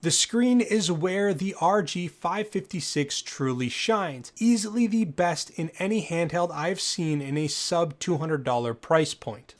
The screen is where the RG556 truly shines, easily the best in any handheld I've seen in a sub $200 price point.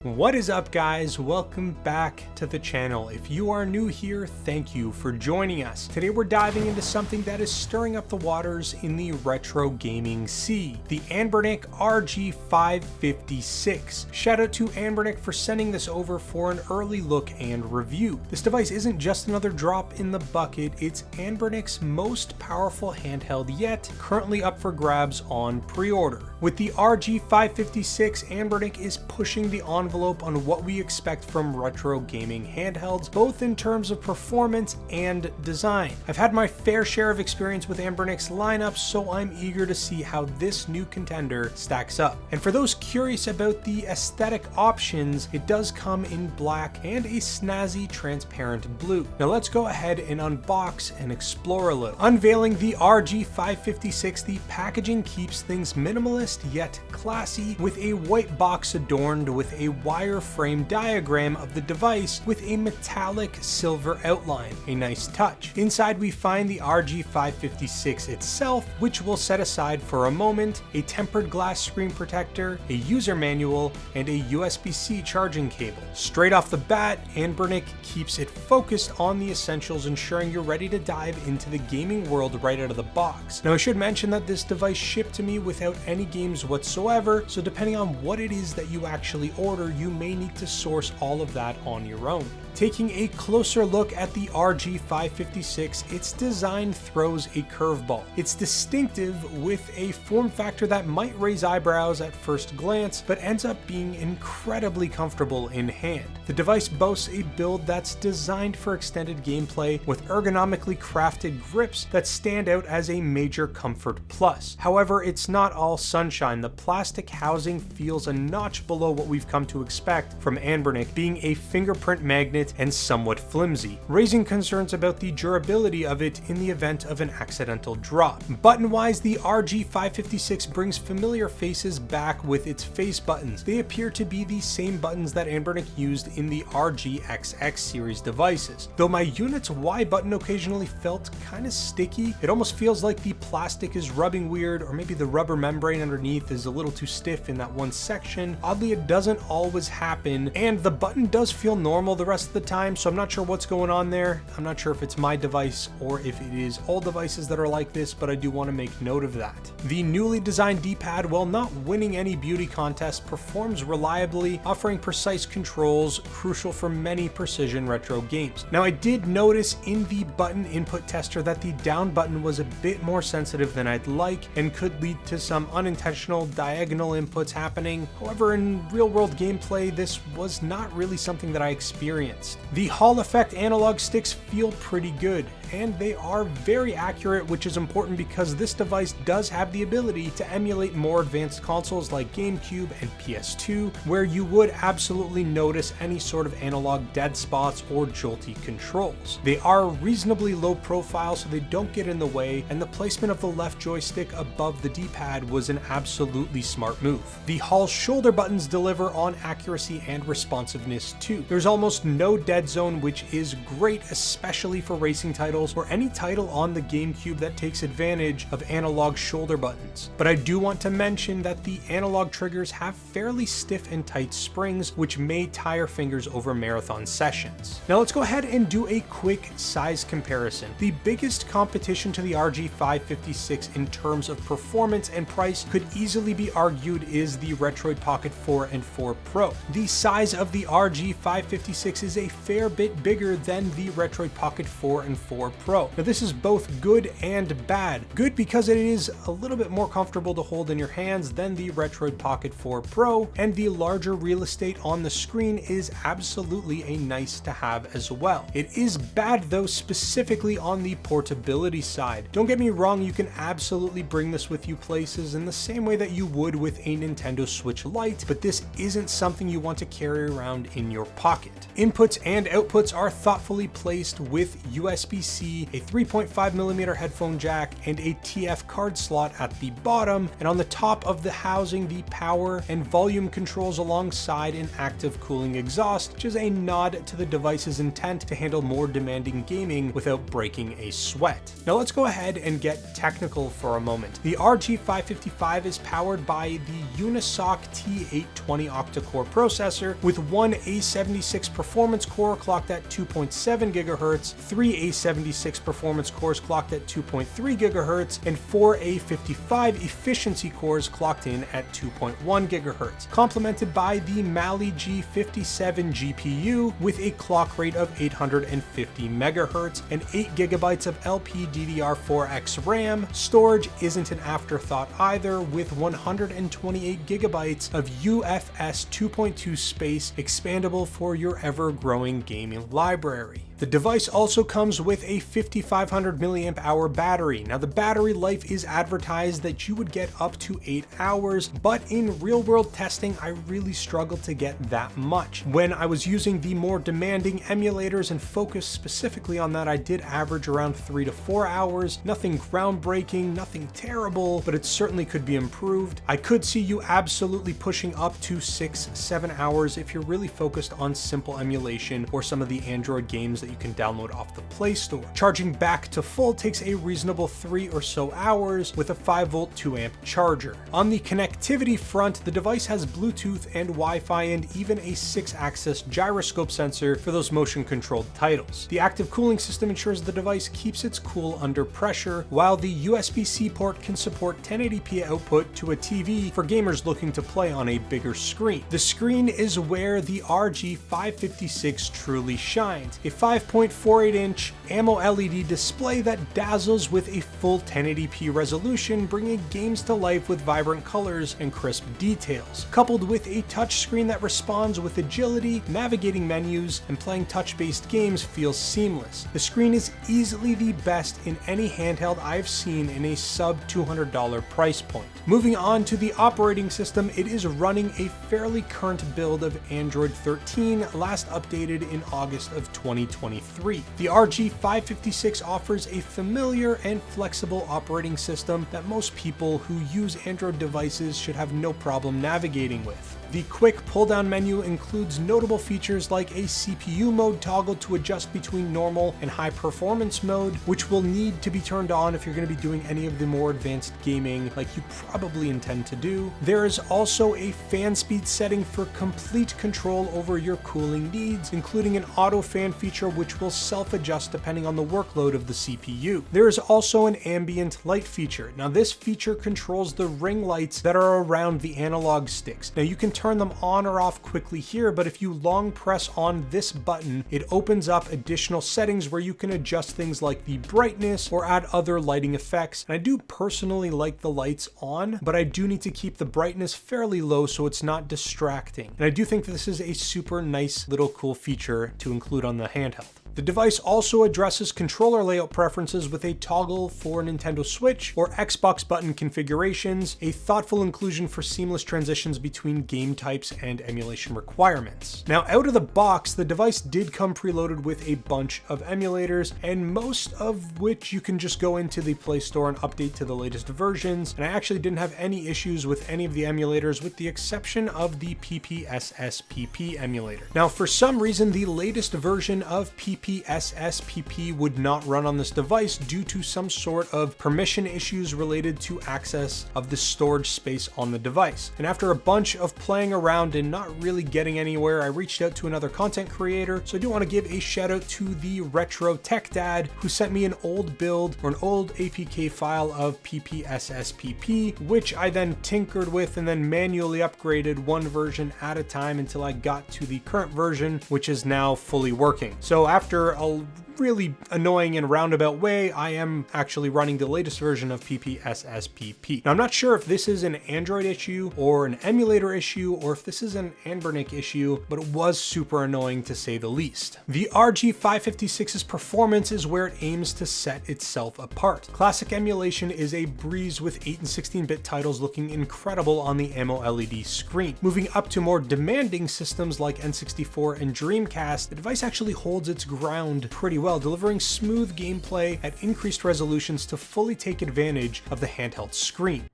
What is up, guys? Welcome back to the channel. If you are new here, thank you for joining us. Today we're diving into something that is stirring up the waters in the retro gaming sea, the ANBERNIC RG556. Shout out to ANBERNIC for sending this over for an early look and review. This device isn't just another drop in the bucket, it's ANBERNIC's most powerful handheld yet, currently up for grabs on pre-order. With the RG556, ANBERNIC is pushing the envelope on what we expect from retro gaming handhelds, both in terms of performance and design. I've had my fair share of experience with ANBERNIC's lineup, so I'm eager to see how this new contender stacks up. And for those curious about the aesthetic options, it does come in black and a snazzy transparent blue. Now let's go ahead and unbox and explore a little. Unveiling the RG556, the packaging keeps things minimalist yet classy, with a white box adorned with a wireframe diagram of the device with a metallic silver outline, a nice touch. Inside we find the RG556 itself, which we'll set aside for a moment, a tempered glass screen protector, a user manual, and a USB-C charging cable. Straight off the bat, ANBERNIC keeps it focused on the essentials, ensuring you're ready to dive into the gaming world right out of the box. Now I should mention that this device shipped to me without any games whatsoever, so depending on what it is that you actually order, you may need to source all of that on your own. Taking a closer look at the RG556, its design throws a curveball. It's distinctive with a form factor that might raise eyebrows at first glance, but ends up being incredibly comfortable in hand. The device boasts a build that's designed for extended gameplay with ergonomically crafted grips that stand out as a major comfort plus. However, it's not all sunshine. The plastic housing feels a notch below what we've come to expect from ANBERNIC, being a fingerprint magnet and somewhat flimsy, raising concerns about the durability of it in the event of an accidental drop. Button-wise, the RG556 brings familiar faces back with its face buttons. They appear to be the same buttons that ANBERNIC used in the RGXX series devices. Though my unit's Y button occasionally felt kind of sticky, it almost feels like the plastic is rubbing weird, or maybe the rubber membrane underneath is a little too stiff in that one section. Oddly, it doesn't always happen, and the button does feel normal the rest of the time, so I'm not sure what's going on there. I'm not sure if it's my device or if it is all devices that are like this, but I do want to make note of that. The newly designed D-pad, while not winning any beauty contest, performs reliably, offering precise controls crucial for many precision retro games. Now I did notice in the button input tester that the down button was a bit more sensitive than I'd like and could lead to some unintentional diagonal inputs happening. However, in real world gameplay, this was not really something that I experienced. The Hall effect analog sticks feel pretty good, and they are very accurate, which is important because this device does have the ability to emulate more advanced consoles like Gamecube and PS2, where you would absolutely notice any sort of analog dead spots or jolty controls. They are reasonably low profile, so they don't get in the way, and the placement of the left joystick above the D-pad was an absolutely smart move. The Hall shoulder buttons deliver on accuracy and responsiveness too. There's almost no dead zone, which is great, especially for racing titles or any title on the Gamecube that takes advantage of analog shoulder buttons. But I do want to mention that the analog triggers have fairly stiff and tight springs, which may tire fingers over marathon sessions. Now let's go ahead and do a quick size comparison. The biggest competition to the RG556 in terms of performance and price could easily be argued is the Retroid Pocket 4 and 4 Pro. The size of the RG556 is a fair bit bigger than the Retroid Pocket 4 and 4 Pro. Now this is both good and bad. Good because it is a little bit more comfortable to hold in your hands than the Retroid Pocket 4 Pro, and the larger real estate on the screen is absolutely a nice to have as well. It is bad though, specifically on the portability side. Don't get me wrong, you can absolutely bring this with you places in the same way that you would with a Nintendo Switch Lite, but this isn't something you want to carry around in your pocket. Inputs and outputs are thoughtfully placed with USB-C, a 3.5mm headphone jack, and a TF card slot at the bottom, and on the top of the housing the power and volume controls alongside an active cooling exhaust, which is a nod to the device's intent to handle more demanding gaming without breaking a sweat. Now let's go ahead and get technical for a moment. The RG555 is powered by the Unisoc T820 octa-core processor with one A76 performance core clocked at 2.7 GHz, 3 A76 performance cores clocked at 2.3 GHz, and 4 A55 efficiency cores clocked in at 2.1 GHz, complemented by the Mali G57 GPU with a clock rate of 850 MHz and 8 GB of LPDDR4X RAM. Storage isn't an afterthought either, with 128 GB of UFS 2.2 space, expandable for your ever-growing gaming library. The device also comes with a 5500 mAh battery. Now the battery life is advertised that you would get up to 8 hours, but in real-world testing I really struggled to get that much. When I was using the more demanding emulators and focused specifically on that, I did average around 3 to 4 hours. Nothing groundbreaking, nothing terrible, but it certainly could be improved. I could see you absolutely pushing up to 6-7 hours if you're really focused on simple emulation or some of the Android games that you can download off the Play Store. Charging back to full takes a reasonable 3 or so hours with a 5V 2A charger. On the connectivity front, the device has Bluetooth and Wi-Fi and even a 6-axis gyroscope sensor for those motion-controlled titles. The active cooling system ensures the device keeps its cool under pressure, while the USB-C port can support 1080p output to a TV for gamers looking to play on a bigger screen. The screen is where the RG556 truly shines. A 5.48-inch AMO LED display that dazzles with a full 1080p resolution, bringing games to life with vibrant colors and crisp details. Coupled with a touchscreen that responds with agility, navigating menus, and playing touch-based games feels seamless. The screen is easily the best in any handheld I've seen in a sub-$200 price point. Moving on to the operating system, it is running a fairly current build of Android 13, last updated in August of 2023. The RG556 offers a familiar and flexible operating system that most people who use Android devices should have no problem navigating with. The quick pull-down menu includes notable features like a CPU mode toggle to adjust between normal and high performance mode, which will need to be turned on if you're going to be doing any of the more advanced gaming like you probably intend to do. There is also a fan speed setting for complete control over your cooling needs, including an auto fan feature which will self-adjust depending on the workload of the CPU. There is also an ambient light feature. Now this feature controls the ring lights that are around the analog sticks. Now you can turn them on or off quickly here, but if you long press on this button, it opens up additional settings where you can adjust things like the brightness or add other lighting effects. And I do personally like the lights on, but I do need to keep the brightness fairly low so it's not distracting. And I do think this is a super nice little cool feature to include on the handheld. The device also addresses controller layout preferences with a toggle for Nintendo Switch or Xbox button configurations, a thoughtful inclusion for seamless transitions between game types and emulation requirements. Now, out of the box, the device did come preloaded with a bunch of emulators, and most of which you can just go into the Play Store and update to the latest versions, and I actually didn't have any issues with any of the emulators with the exception of the PPSSPP emulator. Now, for some reason, the latest version of PPSSPP would not run on this device due to some sort of permission issues related to access of the storage space on the device. And after a bunch of playing around and not really getting anywhere, I reached out to another content creator. So I do want to give a shout out to the Retro Tech Dad, who sent me an old build or an old APK file of PPSSPP, which I then tinkered with and then manually upgraded one version at a time until I got to the current version, which is now fully working. So after a really annoying and roundabout way, I am actually running the latest version of PPSSPP. Now, I'm not sure if this is an Android issue or an emulator issue, or if this is an ANBERNIC issue, but it was super annoying to say the least. The RG556's performance is where it aims to set itself apart. Classic emulation is a breeze with 8 and 16-bit titles looking incredible on the AMOLED screen. Moving up to more demanding systems like N64 and Dreamcast, the device actually holds its ground pretty well, delivering smooth gameplay at increased resolutions to fully take advantage of the handheld screen.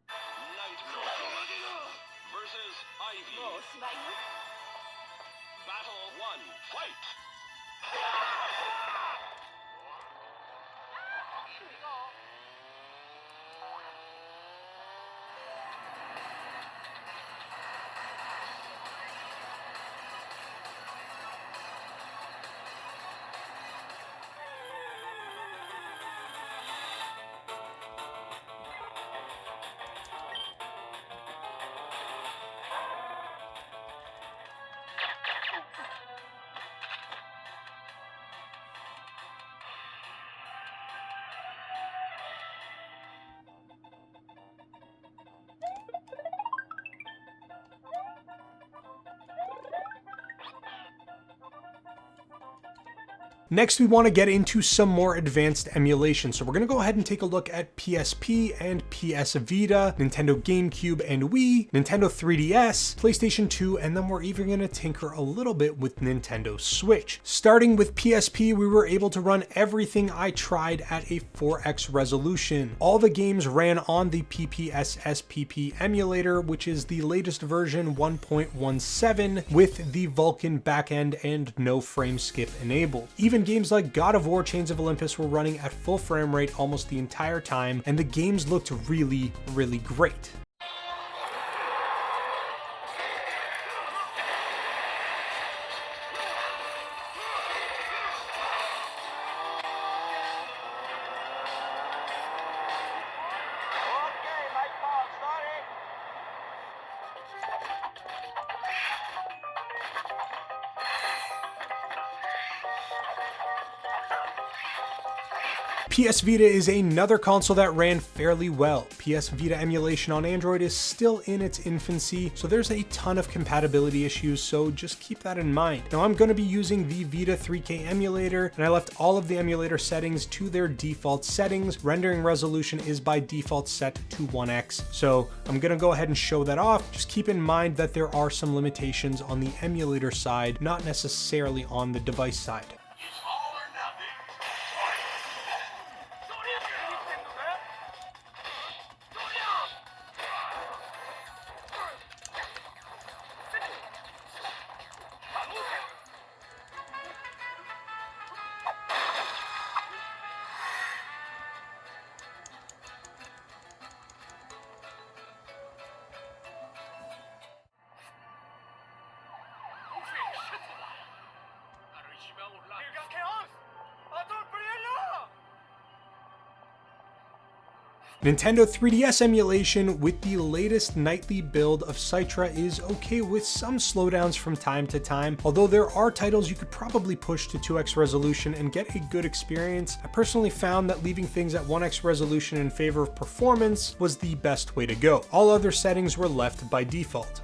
Next, we want to get into some more advanced emulation. So we're going to go ahead and take a look at PSP and PS Vita, Nintendo Gamecube and Wii, Nintendo 3DS, PlayStation 2, and then we're even going to tinker a little bit with Nintendo Switch. Starting with PSP, we were able to run everything I tried at a 4x resolution. All the games ran on the PPSSPP emulator, which is the latest version 1.17 with the Vulkan backend and no frame skip enabled. Even games like God of War Chains of Olympus were running at full frame rate almost the entire time, and the games looked really, really great. PS Vita is another console that ran fairly well. PS Vita emulation on Android is still in its infancy, so there's a ton of compatibility issues, so just keep that in mind. Now, I'm going to be using the Vita 3K emulator, and I left all of the emulator settings to their default settings. Rendering resolution is by default set to 1x, so I'm going to go ahead and show that off. Just keep in mind that there are some limitations on the emulator side, not necessarily on the device side. Nintendo 3DS emulation with the latest nightly build of Citra is okay with some slowdowns from time to time, although there are titles you could probably push to 2x resolution and get a good experience. I personally found that leaving things at 1x resolution in favor of performance was the best way to go. All other settings were left by default.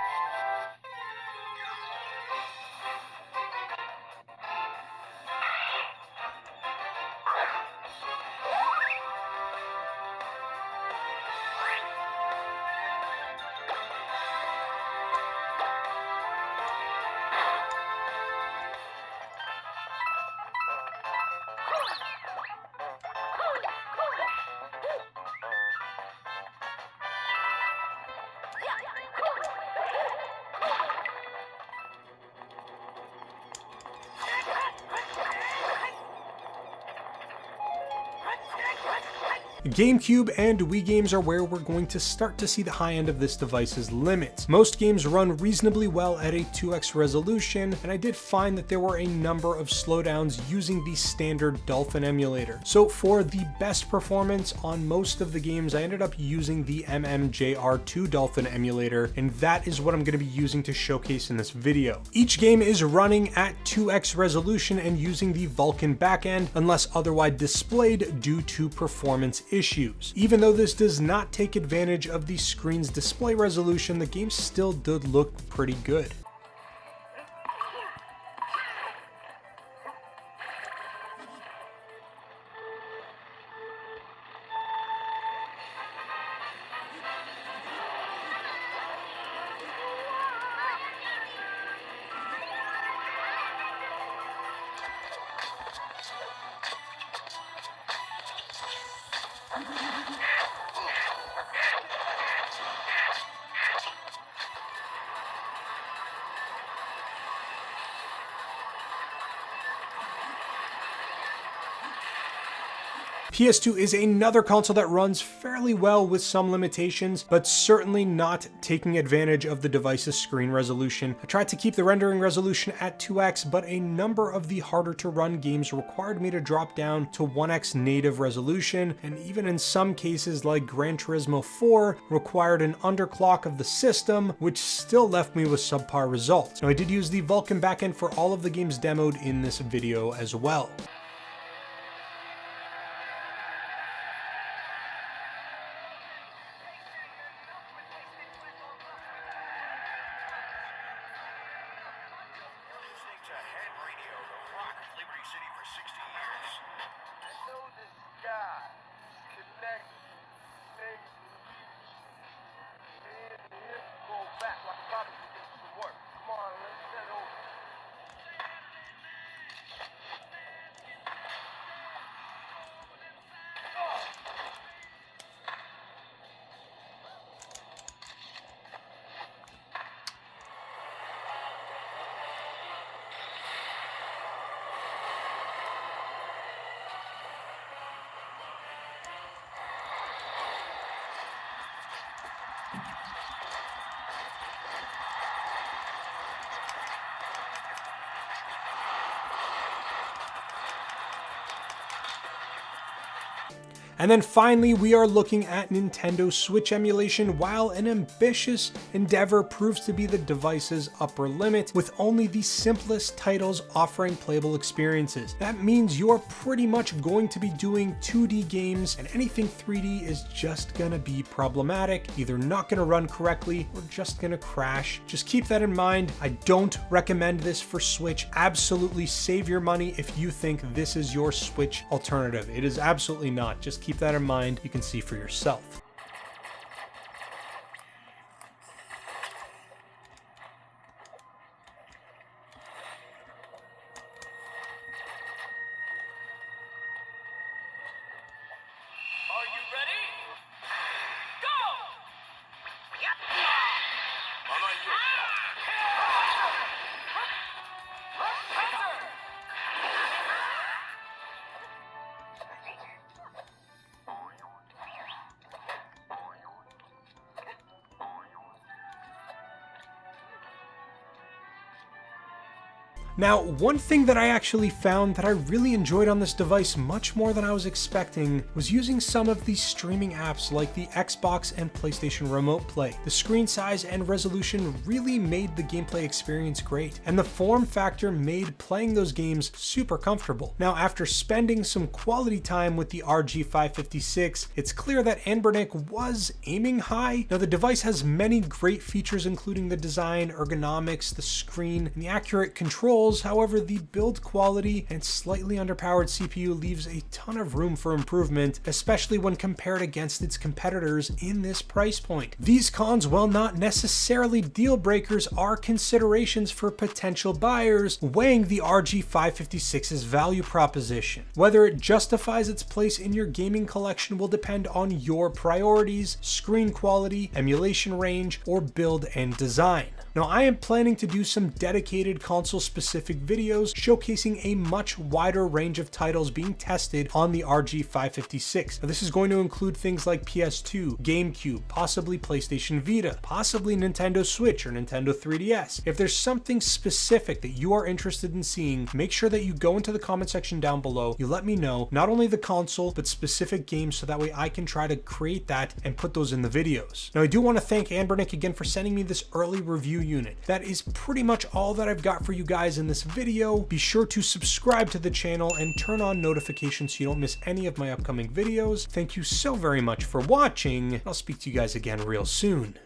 GameCube and Wii games are where we're going to start to see the high end of this device's limits. Most games run reasonably well at a 2x resolution, and I did find that there were a number of slowdowns using the standard Dolphin emulator. So for the best performance on most of the games, I ended up using the MMJR2 Dolphin emulator, and that is what I'm going to be using to showcase in this video. Each game is running at 2x resolution and using the Vulkan backend unless otherwise displayed due to performance issues. Even though this does not take advantage of the screen's display resolution, the game still did look pretty good. PS2 is another console that runs fairly well with some limitations, but certainly not taking advantage of the device's screen resolution. I tried to keep the rendering resolution at 2x, but a number of the harder to run games required me to drop down to 1x native resolution, and even in some cases like Gran Turismo 4 required an underclock of the system, which still left me with subpar results. Now I did use the Vulkan backend for all of the games demoed in this video as well. And then finally, we are looking at Nintendo Switch emulation. While an ambitious endeavor proves to be the device's upper limit, with only the simplest titles offering playable experiences. That means you're pretty much going to be doing 2D games, and anything 3D is just gonna be problematic, either not gonna run correctly or just gonna crash. Just keep that in mind. I don't recommend this for Switch. Absolutely save your money if you think this is your Switch alternative. It is absolutely not. Just keep that in mind. You can see for yourself. Now, one thing that I actually found that I really enjoyed on this device much more than I was expecting was using some of these streaming apps like the Xbox and PlayStation Remote Play. The screen size and resolution really made the gameplay experience great, and the form factor made playing those games super comfortable. Now, after spending some quality time with the RG556, it's clear that Anbernic was aiming high. Now, the device has many great features, including the design, ergonomics, the screen, and the accurate controls. However, the build quality and slightly underpowered CPU leaves a ton of room for improvement, especially when compared against its competitors in this price point. These cons, while not necessarily deal breakers, are considerations for potential buyers weighing the RG556's value proposition. Whether it justifies its place in your gaming collection will depend on your priorities, screen quality, emulation range, or build and design. Now, I am planning to do some dedicated console-specific videos showcasing a much wider range of titles being tested on the RG556. Now, this is going to include things like PS2, Gamecube, possibly PlayStation Vita, possibly Nintendo Switch or Nintendo 3DS. If there's something specific that you are interested in seeing, make sure that you go into the comment section down below. You let me know not only the console, but specific games, so that way I can try to create that and put those in the videos. Now, I do want to thank ANBERNIC again for sending me this early review unit. That is pretty much all that I've got for you guys in this video. Be sure to subscribe to the channel and turn on notifications so you don't miss any of my upcoming videos. Thank you so very much for watching. I'll speak to you guys again real soon.